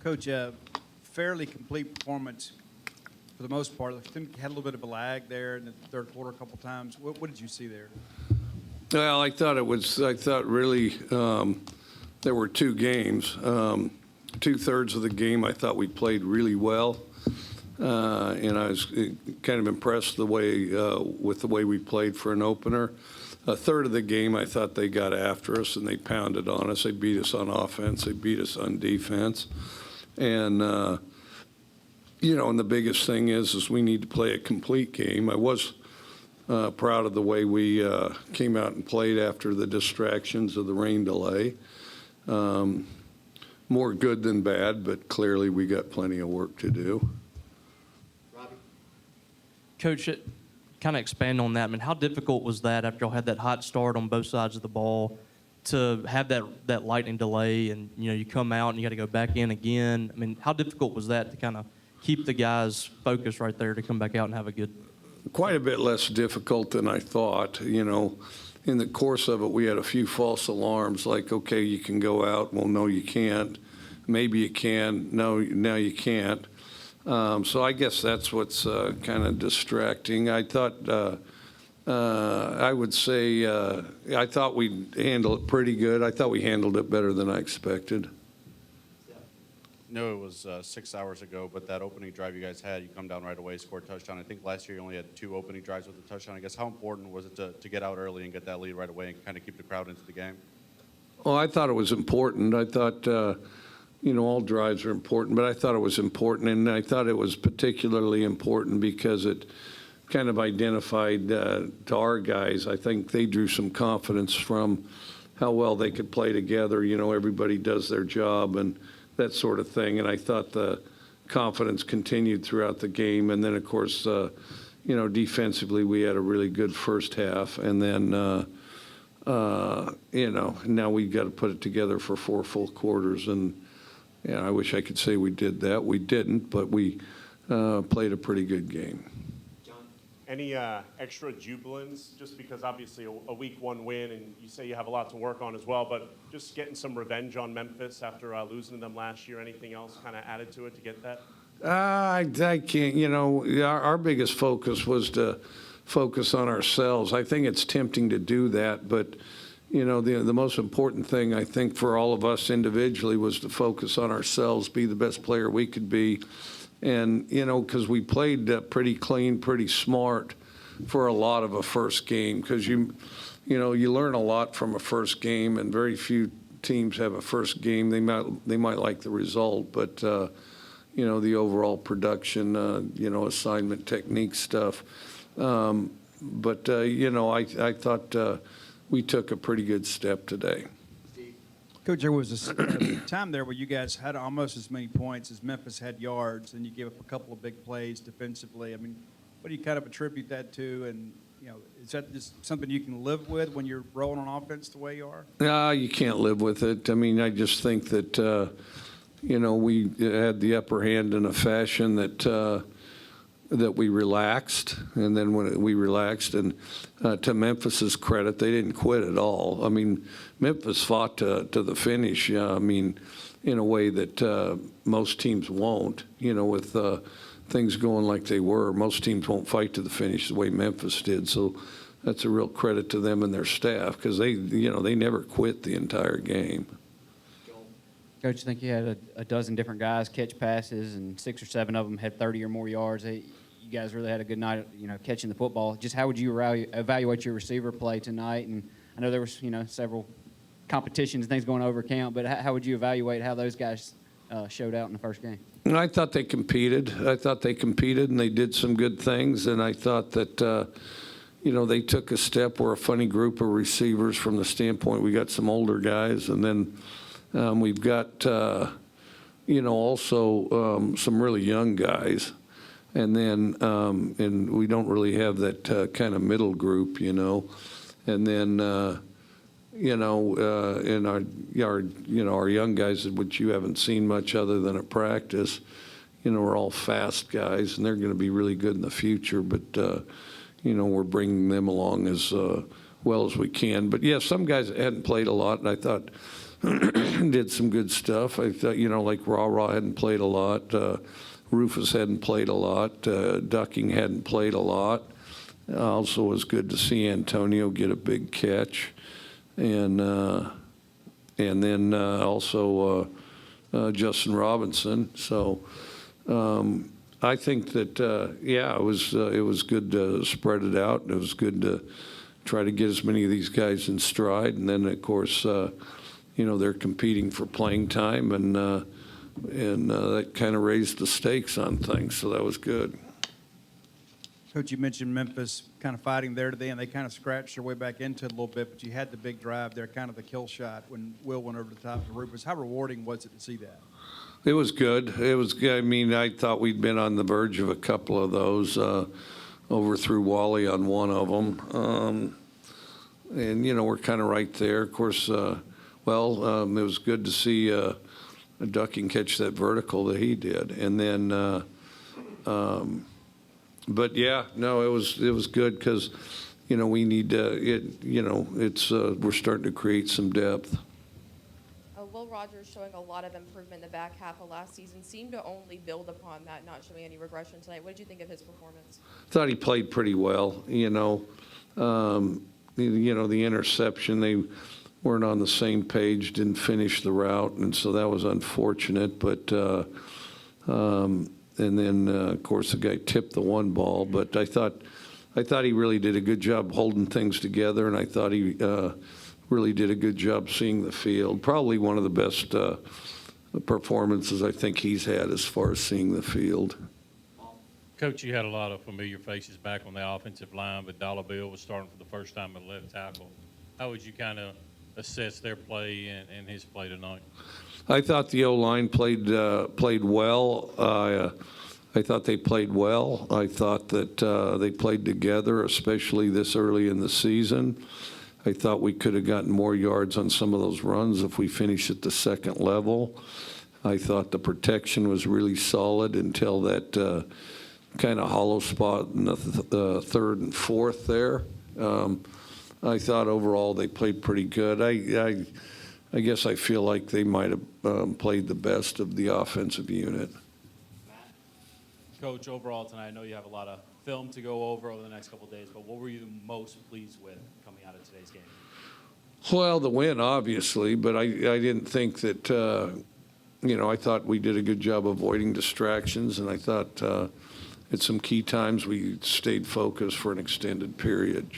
Coach, fairly complete performance for the most part. I think you had a little bit of a lag there in the third quarter a couple times. What did you see there? Well, I thought really there were two games. 2/3 of the game I thought we played really well. And I was kind of impressed with the way we played for an opener. A third of the game, I thought they got after us and they pounded on us. They beat us on offense. They beat us on defense. And, and the biggest thing is we need to play a complete game. I was proud of the way we came out and played after the distractions of the rain delay. More good than bad, but clearly we got plenty of work to do. Coach, kind of expand on that. I mean, how difficult was that after y'all had that hot start on both sides of the ball to have that lightning delay and, you come out and you got to go back in again? I mean, how difficult was that to kind of keep the guys focused right there to come back out and have a good? Quite a bit less difficult than I thought. In the course of it, we had a few false alarms like, okay, you can go out. Well, no, you can't. Maybe you can. No, now you can't. So I guess that's what's kind of distracting. I thought, I would say, I thought we'd handle it pretty good. I thought we handled it better than I expected. No, it was 6 hours ago, but that opening drive you guys had, you come down right away, scored a touchdown. I think last year you only had 2 opening drives with a touchdown. I guess how important was it to get out early and get that lead right away and kind of keep the crowd into the game? Well, I thought it was important. I thought, all drives are important, but I thought it was important, and I thought it was particularly important because it kind of identified to our guys. I think they drew some confidence from how well they could play together. Everybody does their job and that sort of thing, and I thought the confidence continued throughout the game. And then, of course, defensively we had a really good first half, and then, now we've got to put it together for 4 full quarters. And I wish I could say we did that. We didn't, but we played a pretty good game. Any extra jubilance, just because obviously a week 1 win, and you say you have a lot to work on as well, but just getting some revenge on Memphis after losing to them last year? Anything else kind of added to it to get that? I can't, our biggest focus was to focus on ourselves. I think it's tempting to do that, but, the most important thing, I think, for all of us individually was to focus on ourselves, be the best player we could be. And, because we played pretty clean, pretty smart for a lot of a first game, because you learn a lot from a first game, and very few teams have a first game. They might like the result, but, the overall production, assignment technique stuff. But I thought we took a pretty good step today. Coach, there was a time there where you guys had almost as many points as Memphis had yards, and you gave up a couple of big plays defensively. I mean, what do you kind of attribute that to? And, is that just something you can live with when you're rolling on offense the way you are? You can't live with it. I mean, I just think that, we had the upper hand in a fashion that we relaxed. And then when we relaxed, and to Memphis's credit, they didn't quit at all. I mean, Memphis fought to the finish, in a way that most teams won't, with things going like they were. Most teams won't fight to the finish the way Memphis did. So that's a real credit to them and their staff, because they never quit the entire game. Coach, I think you had a dozen different guys catch passes, and 6 or 7 of them had 30 or more yards. You guys really had a good night, catching the football. Just how would you evaluate your receiver play tonight? And I know there was, several competitions and things going over count, but how would you evaluate how those guys showed out in the first game? I thought they competed. And they did some good things. And I thought that, they took a step. We're a funny group of receivers from the standpoint we got some older guys, and then we've got, also some really young guys. And then and we don't really have that kind of middle group, And then, in our young guys, which you haven't seen much other than at practice, are all fast guys, and they're going to be really good in the future. But, we're bringing them along as well as we can. But, yeah, some guys that hadn't played a lot, and I thought did some good stuff. I thought, like Raw hadn't played a lot. Rufus hadn't played a lot. Ducking hadn't played a lot. Also was good to see Antonio get a big catch. And then also Justin Robinson. So I think that, it was good to spread it out. It was good to try to get as many of these guys in stride. And then, of course, they're competing for playing time, and that kind of raised the stakes on things. So that was good. Coach, you mentioned Memphis kind of fighting there today, and they kind of scratched their way back into it a little bit, but you had the big drive there, kind of the kill shot when Will went over the top of Rufus. How rewarding was it to see that? It was good. It was good. I mean, I thought we'd been on the verge of a couple of those. Overthrew Wally on one of them. And, we're kind of right there. Of course, it was good to see Ducking catch that vertical that he did. And then, but yeah, no, it was good because, we need we're starting to create some depth. Will Rogers, showing a lot of improvement in the back half of last season, seemed to only build upon that, not showing any regression tonight. What did you think of his performance? Thought he played pretty well. The interception, they weren't on the same page, didn't finish the route, and so that was unfortunate. But and then of course the guy tipped the one ball. But I thought he really did a good job holding things together, and I thought he really did a good job seeing the field. Probably one of the best performances I think he's had as far as seeing the field. Coach, you had a lot of familiar faces back on the offensive line, but Dollar Bill was starting for the first time at left tackle. How would you kind of assess their play and his play tonight? I thought the O-line played well. I thought they played well. I thought that they played together, especially this early in the season. I thought we could have gotten more yards on some of those runs if we finished at the second level. I thought the protection was really solid until that kind of hollow spot in the third and fourth there. I thought overall they played pretty good. I guess I feel like they might have played the best of the offensive unit. Coach, overall tonight, I know you have a lot of film to go over the next couple of days, but what were you most pleased with coming out of today's game? Well, the win, obviously, but I didn't think that, I thought we did a good job avoiding distractions, and I thought at some key times we stayed focused for an extended period,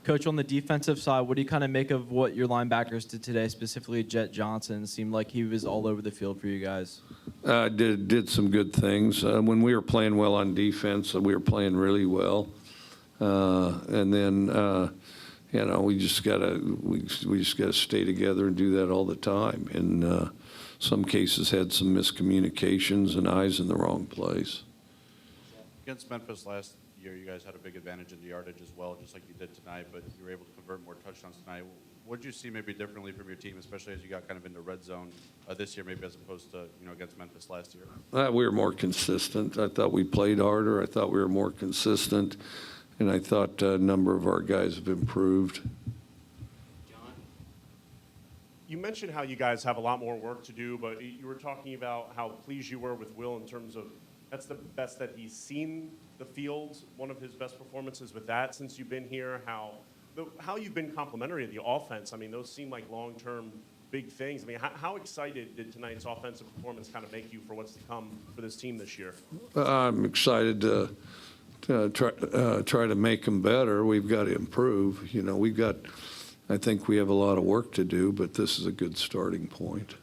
Coach, on the defensive side, what do you kind of make of what your linebackers did today, specifically Jet Johnson? It seemed like he was all over the field for you guys. Did some good things. When we were playing well on defense, we were playing really well. And then, we just gotta stay together and do that all the time. And some cases had some miscommunications and eyes in the wrong place. Against Memphis last year, you guys had a big advantage in the yardage as well, just like you did tonight, but you were able to convert more touchdowns tonight. What did you see maybe differently from your team, especially as you got kind of into red zone this year, maybe as opposed to against Memphis last year? We were more consistent. I thought we played harder. I thought we were more consistent, and I thought a number of our guys have improved. You mentioned how you guys have a lot more work to do, but you were talking about how pleased you were with Will in terms of that's the best that he's seen the field, one of his best performances with that since you've been here. How you've been complimentary of the offense. I mean, those seem like long-term big things. I mean, how excited did tonight's offensive performance kind of make you for what's to come for this team this year? I'm excited to try to make them better. We've got to improve. I think we have a lot of work to do, but this is a good starting point.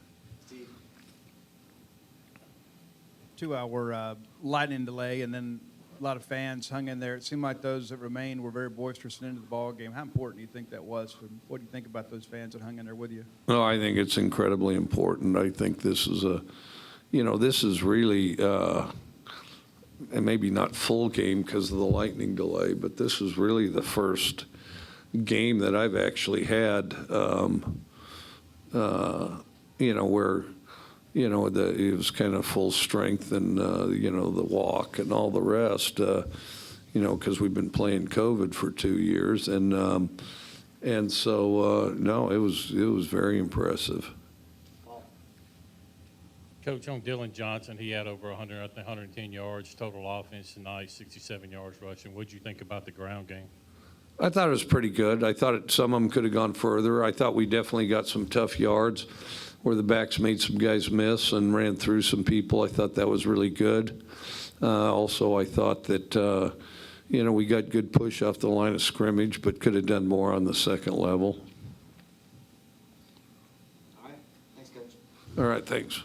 2-hour lightning delay, and then a lot of fans hung in there. It seemed like those that remained were very boisterous and into the ball game. How important do you think that was? What do you think about those fans that hung in there with you? No, I think it's incredibly important. I think this is this is really, and maybe not full game because of the lightning delay, but this is really the first game that I've actually had, where it was kind of full strength and, the walk and all the rest, because we've been playing COVID for 2 years. And And so, no, it was very impressive. Coach, on Dylan Johnson, he had over 100, I think 110 yards total offense tonight, 67 yards rushing. What did you think about the ground game? I thought it was pretty good. I thought some of them could have gone further. I thought we definitely got some tough yards where the backs made some guys miss and ran through some people. I thought that was really good. Also, I thought that, we got good push off the line of scrimmage, but could have done more on the second level. All right. Thanks, Coach. All right, thanks.